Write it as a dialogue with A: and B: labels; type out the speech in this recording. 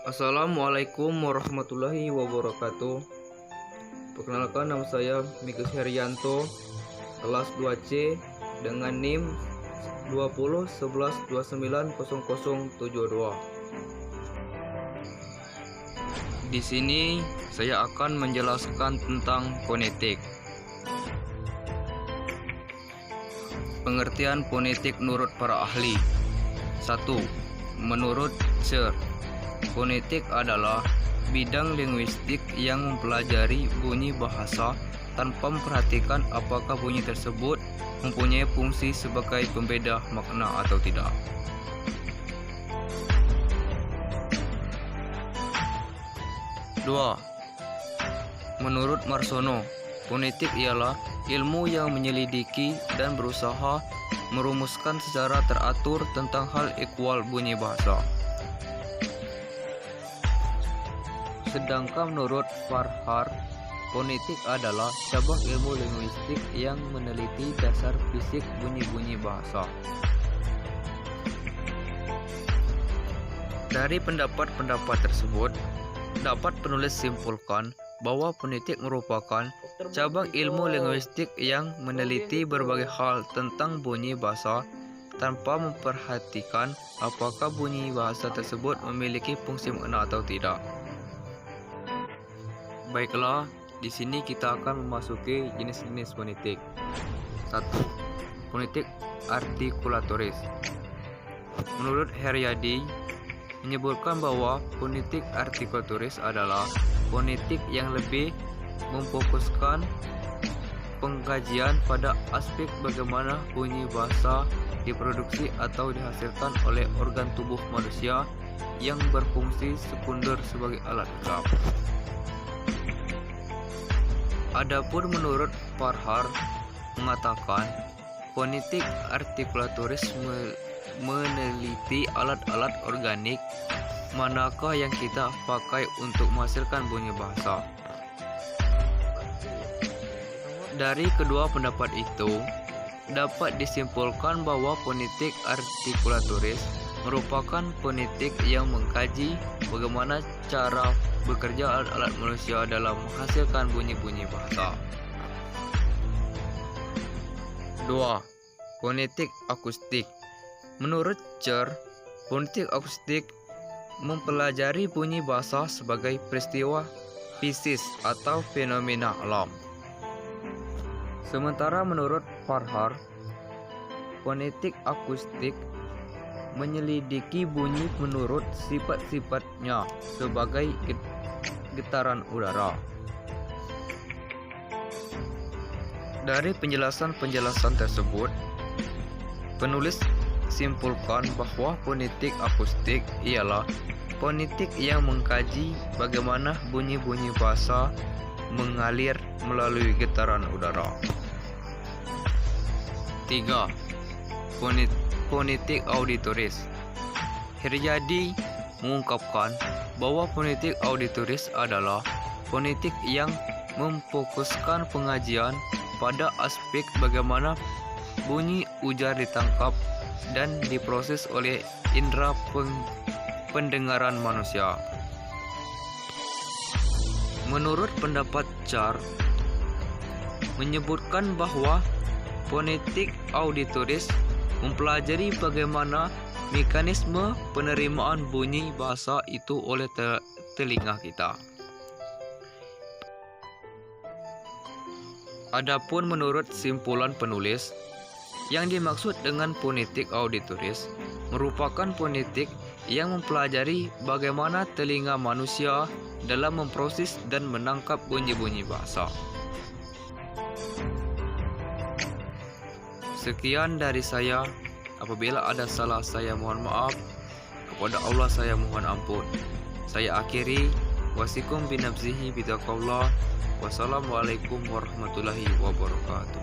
A: Assalamualaikum warahmatullahi wabarakatuh. Perkenalkan, nama saya Mikus Herianto, kelas 2C dengan NIM 2011290072. Di sini saya akan menjelaskan tentang fonetik. Pengertian fonetik menurut para ahli. 1. Menurut Cer, fonetik adalah bidang linguistik yang mempelajari bunyi bahasa tanpa memperhatikan apakah bunyi tersebut mempunyai fungsi sebagai pembeda makna atau tidak. Dua. Menurut Marsono, fonetik ialah ilmu yang menyelidiki dan berusaha merumuskan secara teratur tentang hal ehwal bunyi bahasa. Sedangkan menurut Farhar, fonetik adalah cabang ilmu linguistik yang meneliti dasar fisik bunyi-bunyi bahasa. Dari pendapat-pendapat tersebut, dapat penulis simpulkan bahwa fonetik merupakan cabang ilmu linguistik yang meneliti berbagai hal tentang bunyi bahasa tanpa memperhatikan apakah bunyi bahasa tersebut memiliki fungsi makna atau tidak. Baiklah, di sini kita akan memasuki jenis-jenis fonetik. 1. Fonetik artikulatoris. Menurut Heriadi, menyebutkan bahwa fonetik artikulatoris adalah fonetik yang lebih memfokuskan pengkajian pada aspek bagaimana bunyi bahasa diproduksi atau dihasilkan oleh organ tubuh manusia yang berfungsi sekunder sebagai alat ucap. Adapun menurut Farhar mengatakan fonetik artikulatoris meneliti alat-alat organik manakah yang kita pakai untuk menghasilkan bunyi bahasa. Dari kedua pendapat itu, dapat disimpulkan bahwa fonetik artikulatoris merupakan fonetik yang mengkaji bagaimana cara bekerja alat-alat manusia dalam menghasilkan bunyi-bunyi bahasa. 2. Fonetik akustik. Menurut Cer, fonetik akustik mempelajari bunyi bahasa sebagai peristiwa fisis atau fenomena alam. Sementara menurut Farhar, fonetik akustik menyelidiki bunyi menurut sifat-sifatnya sebagai getaran udara. Dari penjelasan-penjelasan tersebut, penulis simpulkan bahwa fonetik akustik ialah fonetik yang mengkaji bagaimana bunyi-bunyi bahasa mengalir melalui getaran udara. 3. Fonetik auditoris. Heriadi mengungkapkan bahwa fonetik auditoris adalah fonetik yang memfokuskan pengajian pada aspek bagaimana bunyi ujar ditangkap dan diproses oleh indera pendengaran manusia. Menurut pendapat Cer, menyebutkan bahwa fonetik auditoris mempelajari bagaimana mekanisme penerimaan bunyi bahasa itu oleh telinga kita. Adapun menurut simpulan penulis, yang dimaksud dengan fonetik auditoris merupakan fonetik yang mempelajari bagaimana telinga manusia dalam memproses dan menangkap bunyi-bunyi bahasa. Sekian dari saya. Apabila ada salah, saya mohon maaf. Kepada Allah saya mohon ampun. Saya akhiri. Wasikum binafsihi bitaqallah. Wassalamualaikum warahmatullahi wabarakatuh.